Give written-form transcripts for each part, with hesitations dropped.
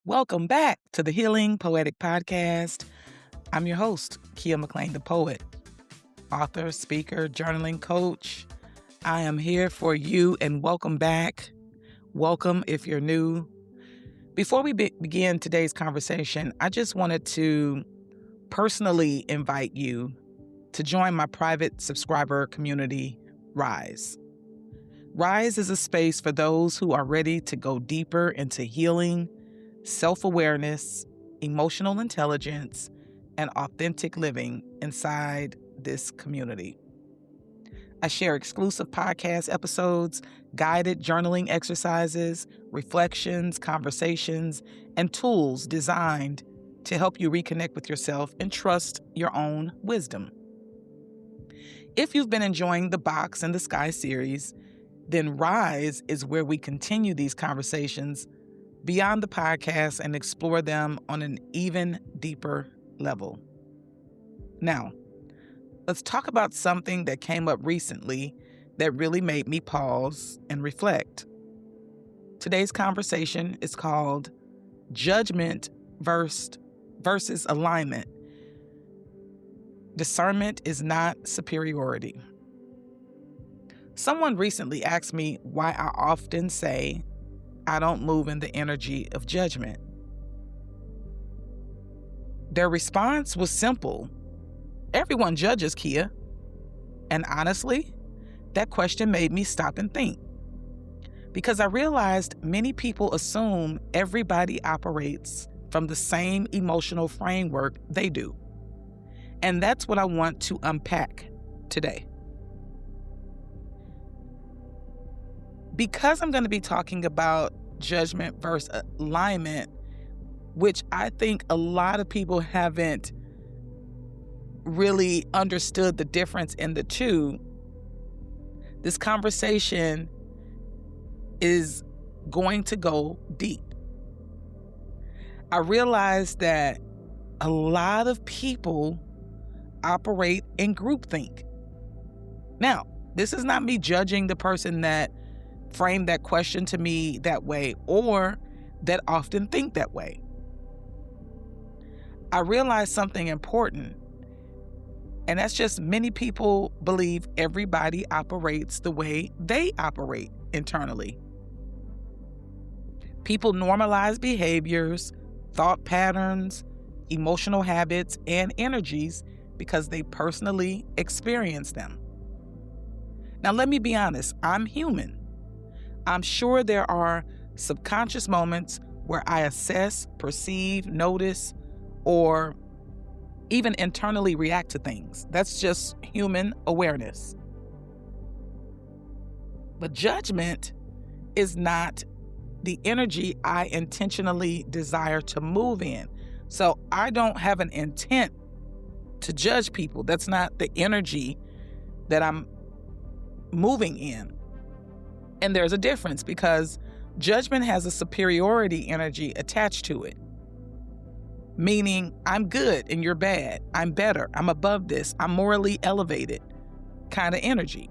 Welcome back to the Healing Poetic Podcast. I'm your host, Keya McClain the Poet, author, speaker, journaling coach. I am here for you and welcome back. Welcome if you're new. Before we begin today's conversation, I just wanted to personally invite you to join my private subscriber community, Rise. Rise is a space for those who are ready to go deeper into healing, self-awareness, emotional intelligence, and authentic living inside this community. I share exclusive podcast episodes, guided journaling exercises, reflections, conversations, and tools designed to help you reconnect with yourself and trust your own wisdom. If you've been enjoying the Box and the Sky series, then Rise is where we continue these conversations beyond the podcast and explore them on an even deeper level. Now, let's talk about something that came up recently that really made me pause and reflect. Today's conversation is called Judgment versus Alignment. Discernment is not superiority. Someone recently asked me why I often say I don't move in the energy of judgment. Their response was simple. Everyone judges, Keya. And honestly, that question made me stop and think. Because I realized many people assume everybody operates from the same emotional framework they do. And that's what I want to unpack today. Because I'm going to be talking about judgment versus alignment, which I think a lot of people haven't really understood the difference in the two, this conversation is going to go deep. I realize that a lot of people operate in groupthink. Now, this is not me judging the person that framed that question to me that way or that often think that way. I realize something important, and that's just many people believe everybody operates the way they operate internally. People normalize behaviors, thought patterns, emotional habits, and energies because they personally experience them. Now, let me be honest, I'm human. I'm sure there are subconscious moments where I assess, perceive, notice, or even internally react to things. That's just human awareness. But judgment is not the energy I intentionally desire to move in. So I don't have an intent to judge people. That's not the energy that I'm moving in. And there's a difference because judgment has a superiority energy attached to it. Meaning, I'm good and you're bad. I'm better. I'm above this. I'm morally elevated kind of energy.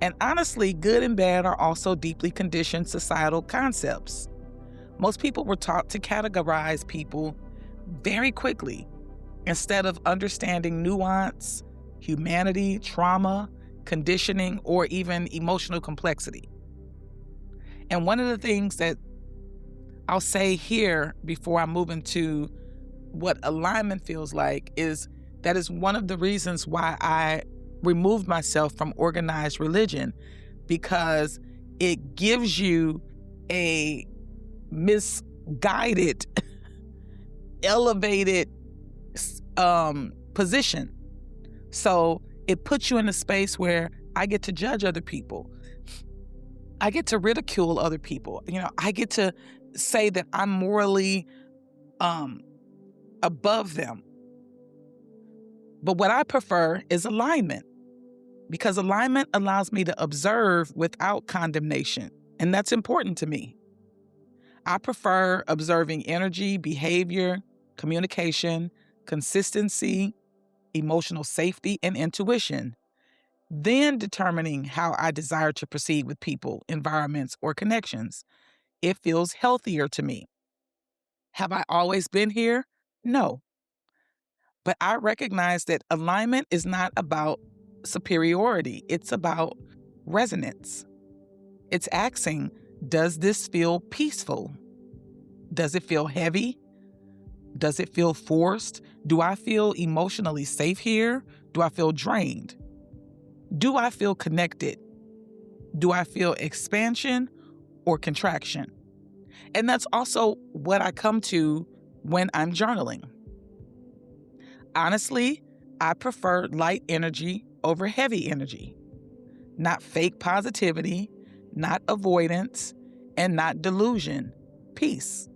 And honestly, good and bad are also deeply conditioned societal concepts. Most people were taught to categorize people very quickly instead of understanding nuance, humanity, trauma, conditioning, or even emotional complexity. And one of the things that I'll say here before I move into what alignment feels like is that is one of the reasons why I removed myself from organized religion, because it gives you a misguided, elevated position. So it puts you in a space where I get to judge other people. I get to ridicule other people. I get to say that I'm morally above them. But what I prefer is alignment, because alignment allows me to observe without condemnation. And that's important to me. I prefer observing energy, behavior, communication, consistency, emotional safety, and intuition, then determining how I desire to proceed with people, environments, or connections. It feels healthier to me. Have I always been here? No. But I recognize that alignment is not about superiority. It's about resonance. It's asking, does this feel peaceful? Does it feel heavy? Does it feel forced? Do I feel emotionally safe here? Do I feel drained? Do I feel connected? Do I feel expansion or contraction? And that's also what I come to when I'm journaling. Honestly, I prefer light energy over heavy energy, not fake positivity, not avoidance, and not delusion. Peace.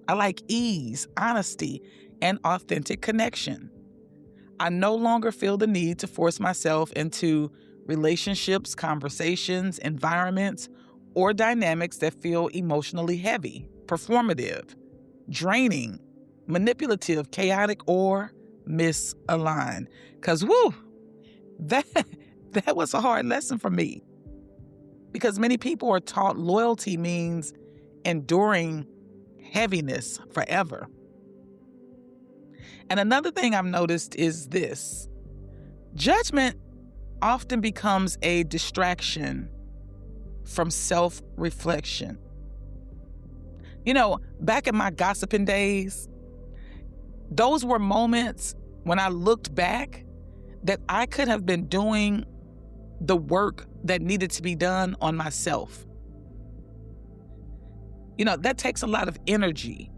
I like ease, honesty, and authentic connection. I no longer feel the need to force myself into relationships, conversations, environments, or dynamics that feel emotionally heavy, performative, draining, manipulative, chaotic, or misaligned. Because, that, that was a hard lesson for me. Because many people are taught loyalty means enduring heaviness forever. And another thing I've noticed is this: judgment often becomes a distraction from self-reflection. Back in my gossiping days, those were moments when I looked back that I could have been doing the work that needed to be done on myself. That takes a lot of energy.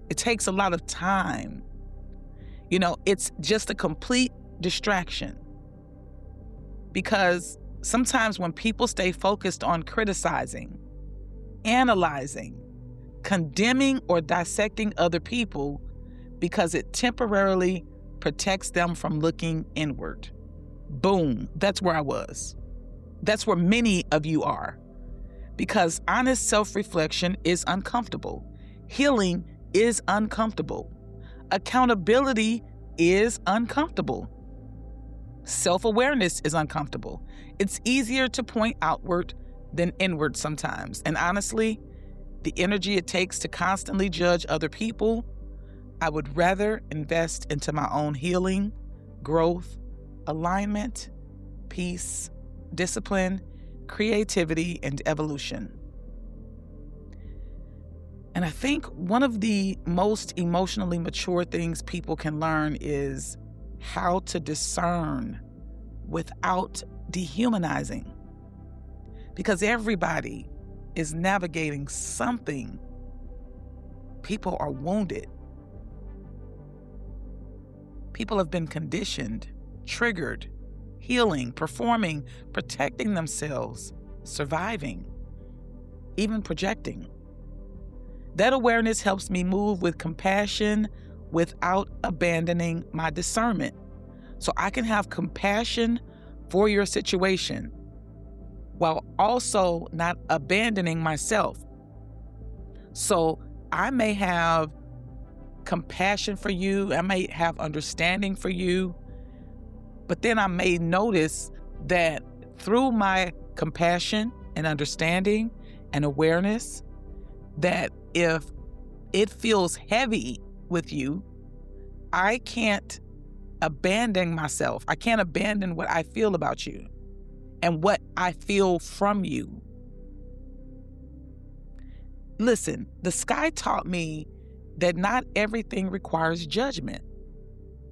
It takes a lot of time. It's just a complete distraction. Because sometimes when people stay focused on criticizing, analyzing, condemning, or dissecting other people because it temporarily protects them from looking inward. Boom, that's where I was. That's where many of you are. Because honest self-reflection is uncomfortable. Healing is uncomfortable. Accountability is uncomfortable. Self-awareness is uncomfortable. It's easier to point outward than inward sometimes. And honestly, the energy it takes to constantly judge other people, I would rather invest into my own healing, growth, alignment, peace, discipline, creativity, and evolution. And I think one of the most emotionally mature things people can learn is how to discern without dehumanizing. Because everybody is navigating something. People are wounded. People have been conditioned, triggered, healing, performing, protecting themselves, surviving, even projecting. That awareness helps me move with compassion without abandoning my discernment. So I can have compassion for your situation while also not abandoning myself. So I may have compassion for you, I may have understanding for you, but then I may notice that through my compassion and understanding and awareness, that if it feels heavy with you, I can't abandon myself. I can't abandon what I feel about you and what I feel from you. Listen, the sky taught me that not everything requires judgment.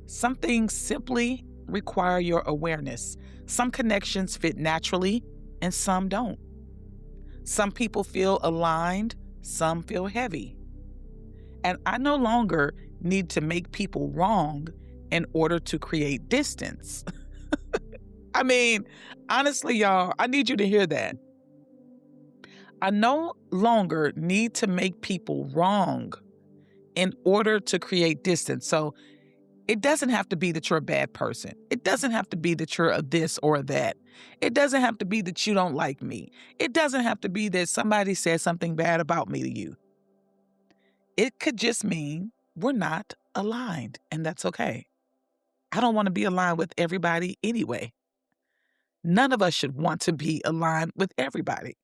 Some things simply require your awareness. Some connections fit naturally and some don't. Some people feel aligned, some feel heavy. And I no longer need to make people wrong in order to create distance. I mean, honestly, y'all, I need you to hear that. I no longer need to make people wrong in order to create distance. So it doesn't have to be that you're a bad person. It doesn't have to be that you're a this or a that. It doesn't have to be that you don't like me. It doesn't have to be that somebody said something bad about me to you. It could just mean we're not aligned, and that's okay. I don't want to be aligned with everybody anyway. None of us should want to be aligned with everybody.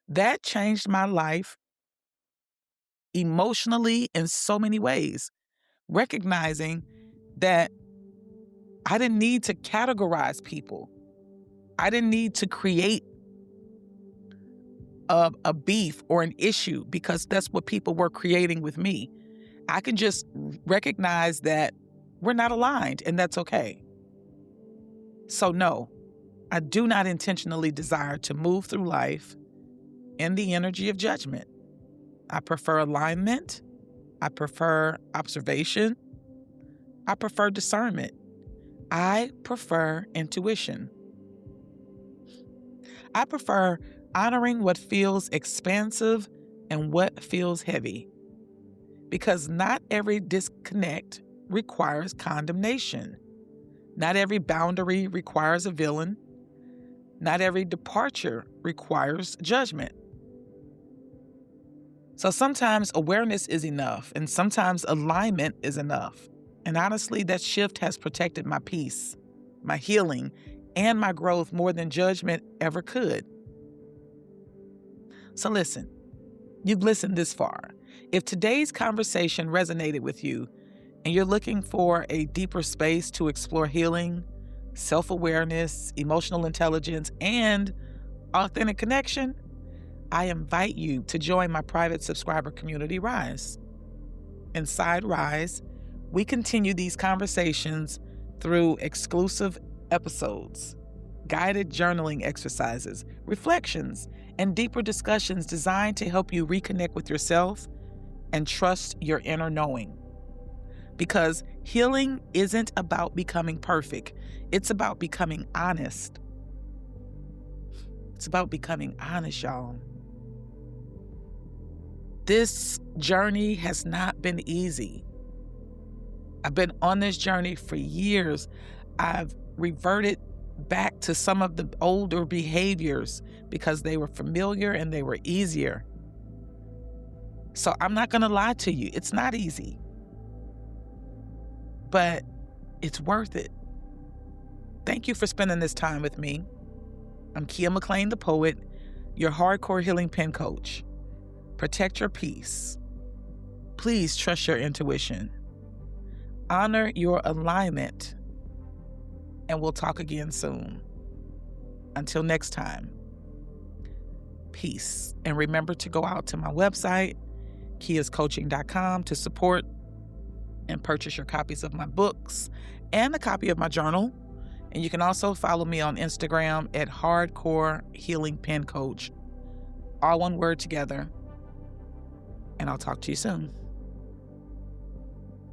That changed my life emotionally in so many ways, recognizing that I didn't need to categorize people. I didn't need to create a beef or an issue because that's what people were creating with me. I can just recognize that we're not aligned, and that's okay. So no, I do not intentionally desire to move through life in the energy of judgment. I prefer alignment. I prefer observation. I prefer discernment. I prefer intuition. I prefer honoring what feels expansive and what feels heavy. Because not every disconnect requires condemnation. Not every boundary requires a villain. Not every departure requires judgment. So sometimes awareness is enough, and sometimes alignment is enough. And honestly, that shift has protected my peace, my healing, and my growth more than judgment ever could. So listen, you've listened this far. If today's conversation resonated with you and you're looking for a deeper space to explore healing, self-awareness, emotional intelligence, and authentic connection, I invite you to join my private subscriber community, Rise. Inside Rise, we continue these conversations through exclusive episodes, guided journaling exercises, reflections, and deeper discussions designed to help you reconnect with yourself and trust your inner knowing. Because healing isn't about becoming perfect. It's about becoming honest. It's about becoming honest, y'all. This journey has not been easy. I've been on this journey for years. I've reverted back to some of the older behaviors because they were familiar and they were easier. So I'm not going to lie to you. It's not easy, but it's worth it. Thank you for spending this time with me. I'm Keya McClain the Poet, your hardcore healing pen coach. Protect your peace. Please trust your intuition. Honor your alignment. And we'll talk again soon. Until next time, peace. And remember to go out to my website, keyascoaching.com, to support and purchase your copies of my books and a copy of my journal. And you can also follow me on Instagram at Hardcore Healing Pen Coach. All one word together. And I'll talk to you soon.